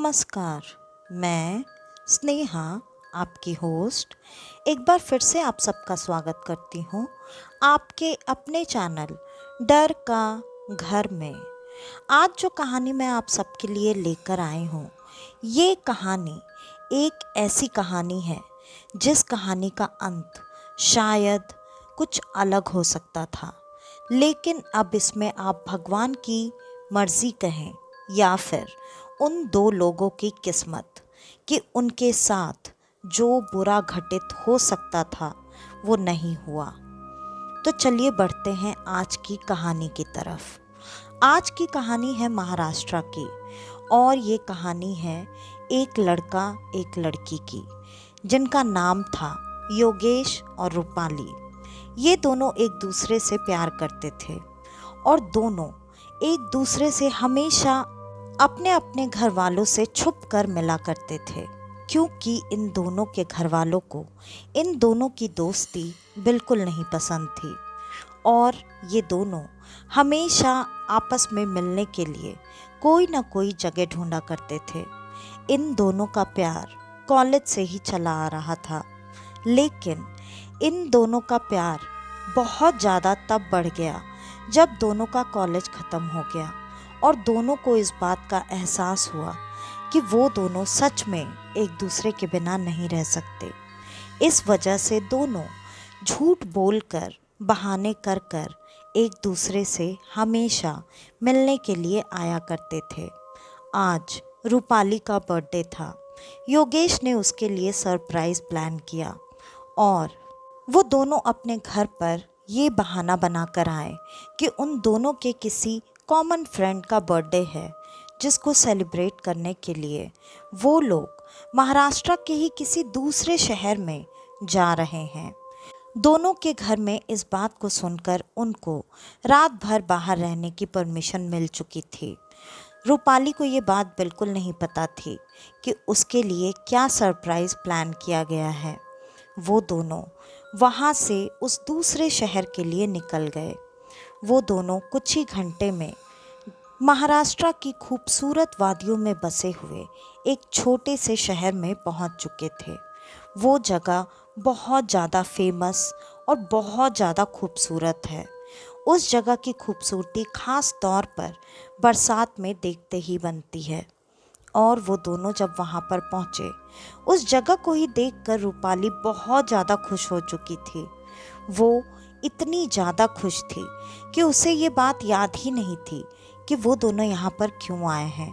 नमस्कार। मैं स्नेहा, आपकी होस्ट, एक बार फिर से आप सबका स्वागत करती हूँ आपके अपने चैनल डर का घर में। आज जो कहानी मैं आप सबके लिए लेकर आई हूँ, ये कहानी एक ऐसी कहानी है जिस कहानी का अंत शायद कुछ अलग हो सकता था, लेकिन अब इसमें आप भगवान की मर्जी कहें या फिर उन दो लोगों की किस्मत कि उनके साथ जो बुरा घटित हो सकता था वो नहीं हुआ। तो चलिए बढ़ते हैं आज की कहानी की तरफ। आज की कहानी है महाराष्ट्र की और ये कहानी है एक लड़का एक लड़की की, जिनका नाम था योगेश और रूपाली। ये दोनों एक दूसरे से प्यार करते थे और दोनों एक दूसरे से हमेशा अपने अपने घर वालों से छुप कर मिला करते थे, क्योंकि इन दोनों के घर वालों को इन दोनों की दोस्ती बिल्कुल नहीं पसंद थी और ये दोनों हमेशा आपस में मिलने के लिए कोई ना कोई जगह ढूंढा करते थे। इन दोनों का प्यार कॉलेज से ही चला आ रहा था, लेकिन इन दोनों का प्यार बहुत ज़्यादा तब बढ़ गया जब दोनों का कॉलेज ख़त्म हो गया और दोनों को इस बात का एहसास हुआ कि वो दोनों सच में एक दूसरे के बिना नहीं रह सकते। इस वजह से दोनों झूठ बोलकर, बहाने कर कर एक दूसरे से हमेशा मिलने के लिए आया करते थे। आज रूपाली का बर्थडे था। योगेश ने उसके लिए सरप्राइज़ प्लान किया और वो दोनों अपने घर पर ये बहाना बना कर आए कि उन दोनों के किसी कॉमन फ्रेंड का बर्थडे है, जिसको सेलिब्रेट करने के लिए वो लोग महाराष्ट्र के ही किसी दूसरे शहर में जा रहे हैं। दोनों के घर में इस बात को सुनकर उनको रात भर बाहर रहने की परमिशन मिल चुकी थी। रूपाली को ये बात बिल्कुल नहीं पता थी कि उसके लिए क्या सरप्राइज़ प्लान किया गया है। वो दोनों वहाँ से उस दूसरे शहर के लिए निकल गए। वो दोनों कुछ ही घंटे में महाराष्ट्र की खूबसूरत वादियों में बसे हुए एक छोटे से शहर में पहुंच चुके थे। वो जगह बहुत ज़्यादा फेमस और बहुत ज़्यादा खूबसूरत है। उस जगह की खूबसूरती ख़ास तौर पर बरसात में देखते ही बनती है। और वो दोनों जब वहाँ पर पहुँचे, उस जगह को ही देखकर रूपाली बहुत ज़्यादा खुश हो चुकी थी। वो इतनी ज़्यादा खुश थी कि उसे ये बात याद ही नहीं थी कि वो दोनों यहाँ पर क्यों आए हैं।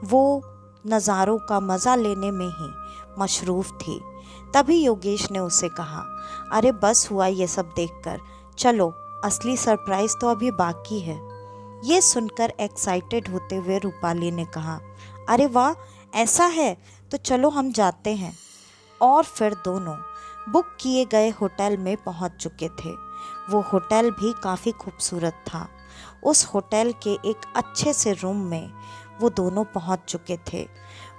वो नज़ारों का मज़ा लेने में ही मशरूफ़ थी। तभी योगेश ने उसे कहा, अरे बस हुआ ये सब देखकर, चलो असली सरप्राइज़ तो अभी बाकी है। ये सुनकर एक्साइटेड होते हुए रूपाली ने कहा, अरे वाह, ऐसा है तो चलो हम जाते हैं। और फिर दोनों बुक किए गए होटल में पहुंच चुके थे। वो होटल भी काफ़ी खूबसूरत था। उस होटल के एक अच्छे से रूम में वो दोनों पहुंच चुके थे।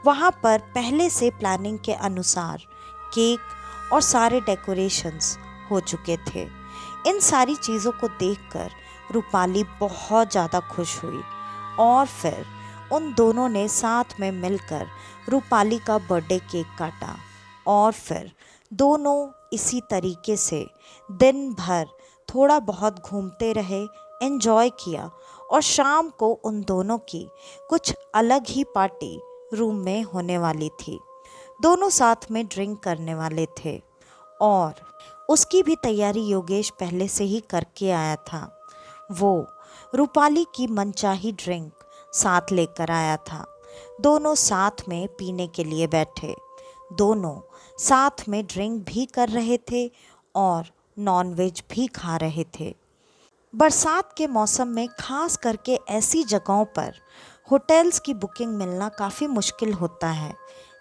वहां पर पहले से प्लानिंग के अनुसार केक और सारे डेकोरेशंस हो चुके थे। इन सारी चीज़ों को देखकर रूपाली बहुत ज़्यादा खुश हुई और फिर उन दोनों ने साथ में मिलकर रूपाली का बर्थडे केक काटा और फिर दोनों इसी तरीके से दिन भर थोड़ा बहुत घूमते रहे, एंजॉय किया और शाम को उन दोनों की कुछ अलग ही पार्टी रूम में होने वाली थी। दोनों साथ में ड्रिंक करने वाले थे और उसकी भी तैयारी योगेश पहले से ही करके आया था। वो रूपाली की मनचाही ड्रिंक साथ लेकर आया था। दोनों साथ में पीने के लिए बैठे। दोनों साथ में ड्रिंक भी कर रहे थे और नॉनवेज भी खा रहे थे। बरसात के मौसम में खास करके ऐसी जगहों पर होटल्स की बुकिंग मिलना काफ़ी मुश्किल होता है,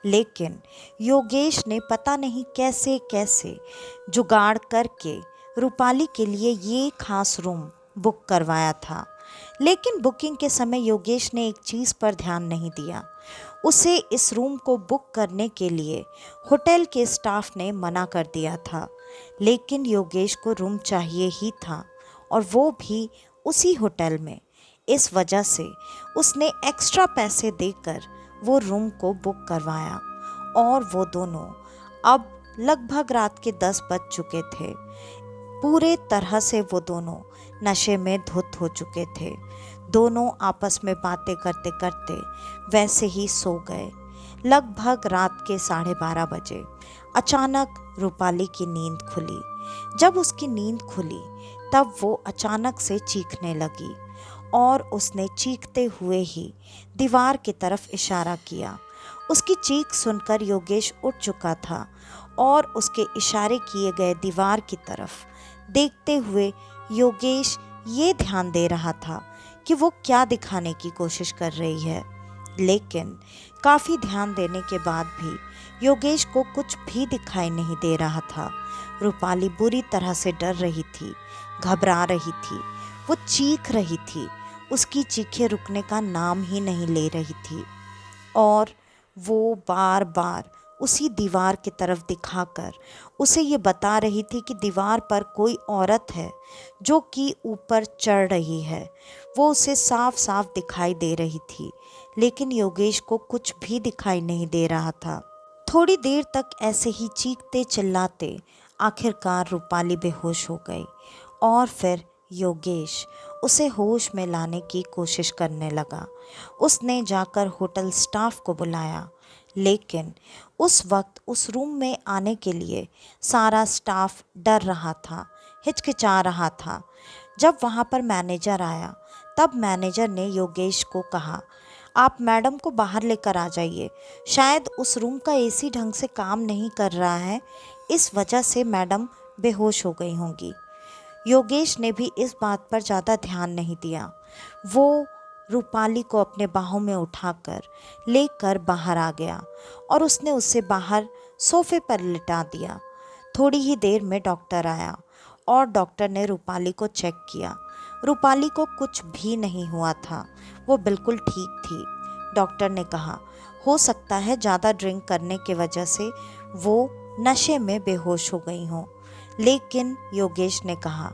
लेकिन योगेश ने पता नहीं कैसे कैसे जुगाड़ करके रूपाली के लिए ये खास रूम बुक करवाया था। लेकिन बुकिंग के समय योगेश ने एक चीज़ पर ध्यान नहीं दिया। उसे इस रूम को बुक करने के लिए होटल के स्टाफ ने मना कर दिया था, लेकिन योगेश को रूम चाहिए ही था और वो भी उसी होटल में। इस वजह से उसने एक्स्ट्रा पैसे देकर वो रूम को बुक करवाया और वो दोनों अब लगभग रात के 10 बज चुके थे। पूरे तरह से वो दोनों नशे में धुत हो चुके थे। दोनों आपस में बातें करते करते वैसे ही सो गए। लगभग रात के 12:30 बजे अचानक रूपाली की नींद खुली। जब उसकी नींद खुली तब वो अचानक से चीखने लगी और उसने चीखते हुए ही दीवार की तरफ इशारा किया। उसकी चीख सुनकर योगेश उठ चुका था और उसके इशारे किए गए दीवार की तरफ देखते हुए योगेश ये ध्यान दे रहा था कि वो क्या दिखाने की कोशिश कर रही है। लेकिन काफ़ी ध्यान देने के बाद भी योगेश को कुछ भी दिखाई नहीं दे रहा था। रूपाली बुरी तरह से डर रही थी, घबरा रही थी, वो चीख रही थी। उसकी चीखें रुकने का नाम ही नहीं ले रही थी और वो बार बार उसी दीवार की तरफ दिखाकर उसे ये बता रही थी कि दीवार पर कोई औरत है जो कि ऊपर चढ़ रही है। वो उसे साफ साफ दिखाई दे रही थी, लेकिन योगेश को कुछ भी दिखाई नहीं दे रहा था। थोड़ी देर तक ऐसे ही चीखते चिल्लाते आखिरकार रूपाली बेहोश हो गई और फिर योगेश उसे होश में लाने की कोशिश करने लगा। उसने जाकर होटल स्टाफ को बुलाया, लेकिन उस वक्त उस रूम में आने के लिए सारा स्टाफ डर रहा था, हिचकिचा रहा था। जब वहाँ पर मैनेजर आया तब मैनेजर ने योगेश को कहा, आप मैडम को बाहर लेकर आ जाइए, शायद उस रूम का एसी ढंग से काम नहीं कर रहा है, इस वजह से मैडम बेहोश हो गई होंगी। योगेश ने भी इस बात पर ज़्यादा ध्यान नहीं दिया। वो रूपाली को अपने बाहों में उठाकर लेकर बाहर आ गया और उसने उसे बाहर सोफे पर लिटा दिया। थोड़ी ही देर में डॉक्टर आया और डॉक्टर ने रूपाली को चेक किया। रूपाली को कुछ भी नहीं हुआ था, वो बिल्कुल ठीक थी। डॉक्टर ने कहा, हो सकता है ज़्यादा ड्रिंक करने की वजह से वो नशे में बेहोश हो गई हों। लेकिन योगेश ने कहा,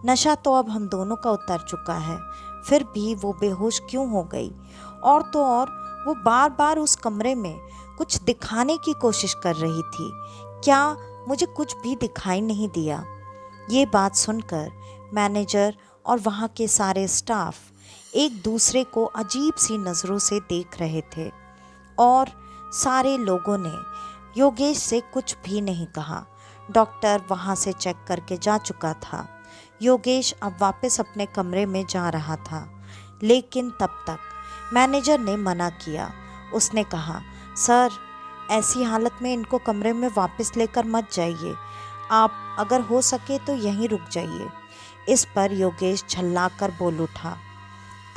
नशा तो अब हम दोनों का उतर चुका है, फिर भी वो बेहोश क्यों हो गई? और तो और वो बार बार उस कमरे में कुछ दिखाने की कोशिश कर रही थी। क्या मुझे कुछ भी दिखाई नहीं दिया? ये बात सुनकर मैनेजर और वहाँ के सारे स्टाफ एक दूसरे को अजीब सी नज़रों से देख रहे थे और सारे लोगों ने योगेश से कुछ भी नहीं कहा। डॉक्टर वहाँ से चेक करके जा चुका था। योगेश अब वापस अपने कमरे में जा रहा था, लेकिन तब तक मैनेजर ने मना किया। उसने कहा, सर, ऐसी हालत में इनको कमरे में वापस लेकर मत जाइए, आप अगर हो सके तो यहीं रुक जाइए। इस पर योगेश झल्लाकर बोल उठा,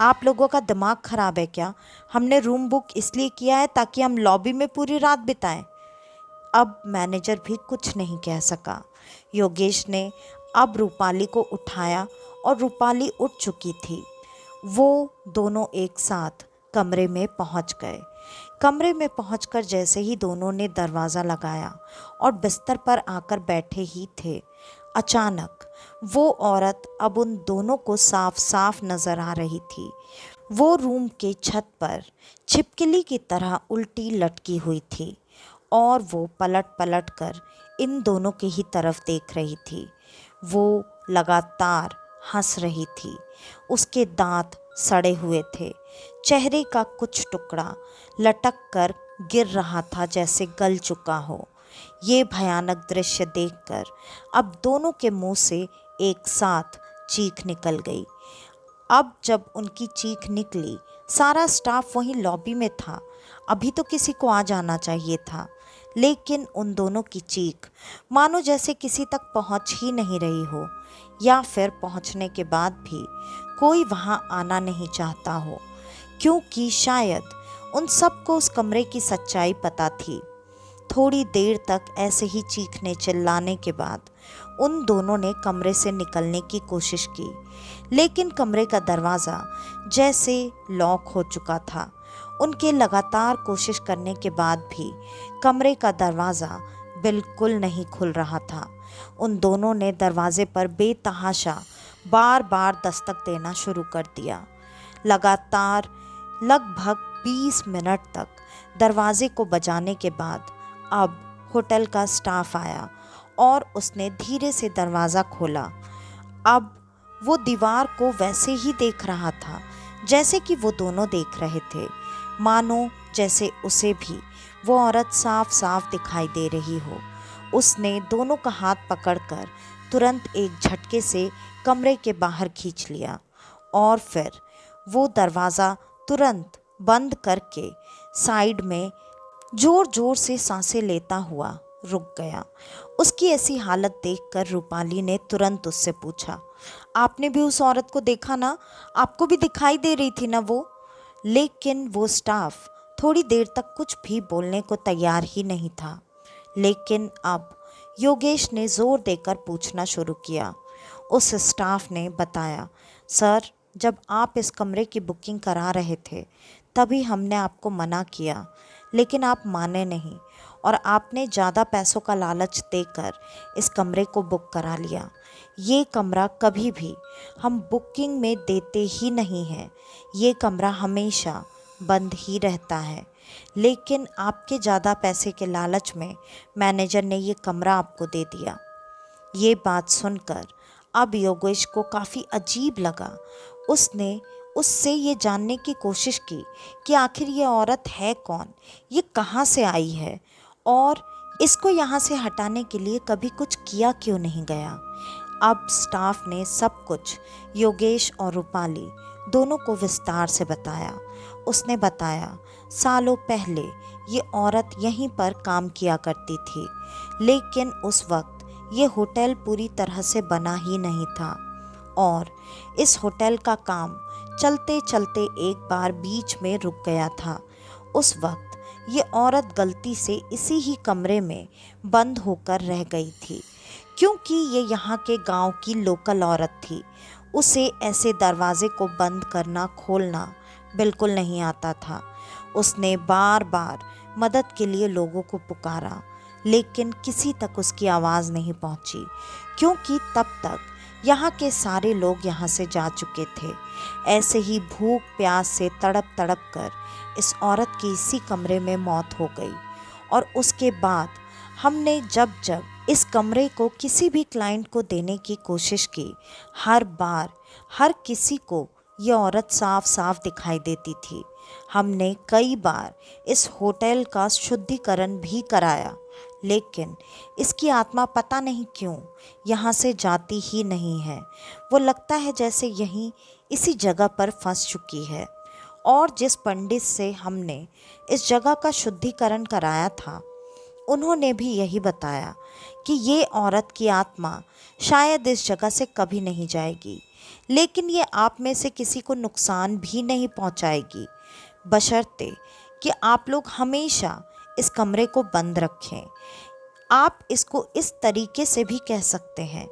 आप लोगों का दिमाग खराब है क्या? हमने रूम बुक इसलिए किया है ताकि हम लॉबी में पूरी रात बिताएं। अब मैनेजर भी कुछ नहीं कह सका। योगेश ने अब रूपाली को उठाया और रूपाली उठ चुकी थी। वो दोनों एक साथ कमरे में पहुंच गए। कमरे में पहुंचकर जैसे ही दोनों ने दरवाज़ा लगाया और बिस्तर पर आकर बैठे ही थे, अचानक वो औरत अब उन दोनों को साफ साफ नज़र आ रही थी। वो रूम के छत पर छिपकली की तरह उल्टी लटकी हुई थी और वो पलट पलट कर इन दोनों की ही तरफ देख रही थी। वो लगातार हंस रही थी। उसके दांत सड़े हुए थे। चेहरे का कुछ टुकड़ा लटक कर गिर रहा था जैसे गल चुका हो। ये भयानक दृश्य देखकर अब दोनों के मुंह से एक साथ चीख निकल गई। अब जब उनकी चीख निकली, सारा स्टाफ वहीं लॉबी में था। अभी तो किसी को आ जाना चाहिए था, लेकिन उन दोनों की चीख मानो जैसे किसी तक पहुंच ही नहीं रही हो, या फिर पहुंचने के बाद भी कोई वहां आना नहीं चाहता हो, क्योंकि शायद उन सबको उस कमरे की सच्चाई पता थी। थोड़ी देर तक ऐसे ही चीखने चिल्लाने के बाद उन दोनों ने कमरे से निकलने की कोशिश की, लेकिन कमरे का दरवाज़ा जैसे लॉक हो चुका था। उनके लगातार कोशिश करने के बाद भी कमरे का दरवाज़ा बिल्कुल नहीं खुल रहा था। उन दोनों ने दरवाजे पर बेतहाशा बार बार दस्तक देना शुरू कर दिया। लगातार लगभग 20 मिनट तक दरवाजे को बजाने के बाद अब होटल का स्टाफ आया और उसने धीरे से दरवाज़ा खोला। अब वो दीवार को वैसे ही देख रहा था जैसे कि वो दोनों देख रहे थे, मानो जैसे उसे भी वो औरत साफ साफ दिखाई दे रही हो। उसने दोनों का हाथ पकड़कर तुरंत एक झटके से कमरे के बाहर खींच लिया और फिर वो दरवाज़ा तुरंत बंद करके साइड में जोर जोर से सांसें लेता हुआ रुक गया। उसकी ऐसी हालत देखकर रूपाली ने तुरंत उससे पूछा, आपने भी उस औरत को देखा ना? आपको भी दिखाई दे रही थी ना वो? लेकिन वो स्टाफ थोड़ी देर तक कुछ भी बोलने को तैयार ही नहीं था। लेकिन अब योगेश ने जोर देकर पूछना शुरू किया। उस स्टाफ ने बताया, सर, जब आप इस कमरे की बुकिंग करा रहे थे तभी हमने आपको मना किया, लेकिन आप माने नहीं और आपने ज़्यादा पैसों का लालच देकर इस कमरे को बुक करा लिया। ये कमरा कभी भी हम बुकिंग में देते ही नहीं हैं। ये कमरा हमेशा बंद ही रहता है, लेकिन आपके ज़्यादा पैसे के लालच में मैनेजर ने ये कमरा आपको दे दिया। ये बात सुनकर अब योगेश को काफ़ी अजीब लगा। उसने उससे ये जानने की कोशिश की कि आखिर ये औरत है कौन, ये कहाँ से आई है और इसको यहाँ से हटाने के लिए कभी कुछ किया क्यों नहीं गया। अब स्टाफ ने सब कुछ योगेश और रूपाली दोनों को विस्तार से बताया। उसने बताया, सालों पहले ये औरत यहीं पर काम किया करती थी, लेकिन उस वक्त ये होटल पूरी तरह से बना ही नहीं था और इस होटल का काम चलते चलते एक बार बीच में रुक गया था। उस वक्त ये औरत गलती से इसी ही कमरे में बंद होकर रह गई थी, क्योंकि ये यहाँ के गांव की लोकल औरत थी। उसे ऐसे दरवाजे को बंद करना खोलना बिल्कुल नहीं आता था। उसने बार बार मदद के लिए लोगों को पुकारा, लेकिन किसी तक उसकी आवाज़ नहीं पहुंची, क्योंकि तब तक यहाँ के सारे लोग यहाँ से जा चुके थे। ऐसे ही भूख प्यास से तड़प तड़प कर इस औरत की इसी कमरे में मौत हो गई। और उसके बाद हमने जब जब इस कमरे को किसी भी क्लाइंट को देने की कोशिश की, हर बार हर किसी को ये औरत साफ साफ दिखाई देती थी। हमने कई बार इस होटल का शुद्धिकरण भी कराया, लेकिन इसकी आत्मा पता नहीं क्यों यहाँ से जाती ही नहीं है। वो लगता है जैसे यहीं इसी जगह पर फंस चुकी है। और जिस पंडित से हमने इस जगह का शुद्धिकरण कराया था, उन्होंने भी यही बताया कि ये औरत की आत्मा शायद इस जगह से कभी नहीं जाएगी, लेकिन ये आप में से किसी को नुकसान भी नहीं पहुंचाएगी, बशर्ते कि आप लोग हमेशा इस कमरे को बंद रखें। आप इसको इस तरीके से भी कह सकते हैं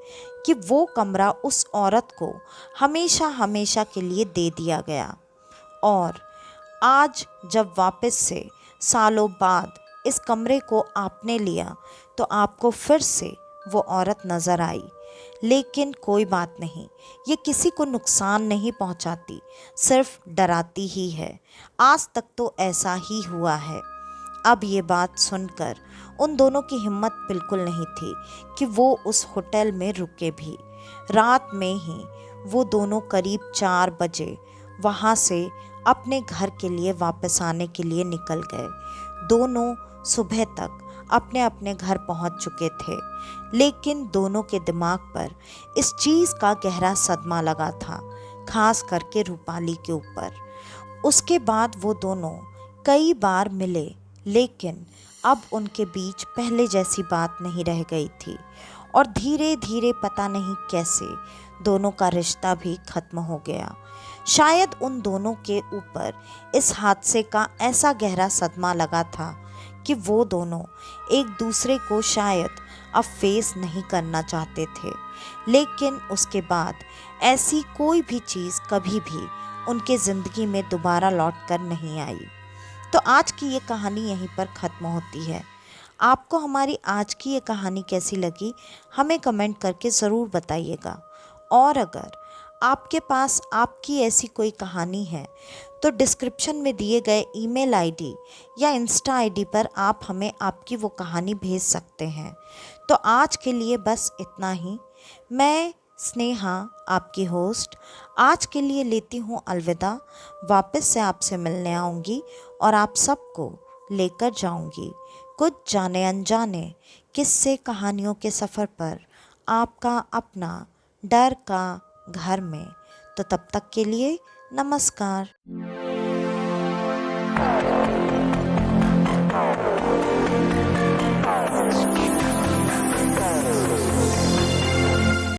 कि वो कमरा उस औरत को हमेशा हमेशा के लिए दे दिया गया और आज जब वापस से सालों बाद इस कमरे को आपने लिया तो आपको फिर से वो औरत नज़र आई। लेकिन कोई बात नहीं, ये किसी को नुकसान नहीं पहुंचाती, सिर्फ डराती ही है। आज तक तो ऐसा ही हुआ है। अब ये बात सुनकर उन दोनों की हिम्मत बिल्कुल नहीं थी कि वो उस होटल में रुके भी। रात में ही वो दोनों करीब 4 बजे वहाँ से अपने घर के लिए वापस आने के लिए निकल गए। दोनों सुबह तक अपने अपने घर पहुँच चुके थे, लेकिन दोनों के दिमाग पर इस चीज़ का गहरा सदमा लगा था, खास करके रूपाली के ऊपर। उसके बाद वो दोनों कई बार मिले, लेकिन अब उनके बीच पहले जैसी बात नहीं रह गई थी और धीरे धीरे पता नहीं कैसे दोनों का रिश्ता भी खत्म हो गया। शायद उन दोनों के ऊपर इस हादसे का ऐसा गहरा सदमा लगा था कि वो दोनों एक दूसरे को शायद अब फेस नहीं करना चाहते थे। लेकिन उसके बाद ऐसी कोई भी चीज़ कभी भी उनके ज़िंदगी में दोबारा लौट कर नहीं आई। तो आज की ये कहानी यहीं पर ख़त्म होती है। आपको हमारी आज की ये कहानी कैसी लगी, हमें कमेंट करके ज़रूर बताइएगा। और अगर आपके पास आपकी ऐसी कोई कहानी है तो डिस्क्रिप्शन में दिए गए ईमेल आईडी या इंस्टा आईडी पर आप हमें आपकी वो कहानी भेज सकते हैं। तो आज के लिए बस इतना ही। मैं स्नेहा, आपकी होस्ट, आज के लिए लेती हूँ अलविदा। वापस से आपसे मिलने आऊँगी और आप सबको लेकर जाऊँगी कुछ जाने अनजाने किस्से कहानियों के सफ़र पर, आपका अपना डर का घर में। तो तब तक के लिए नमस्कार।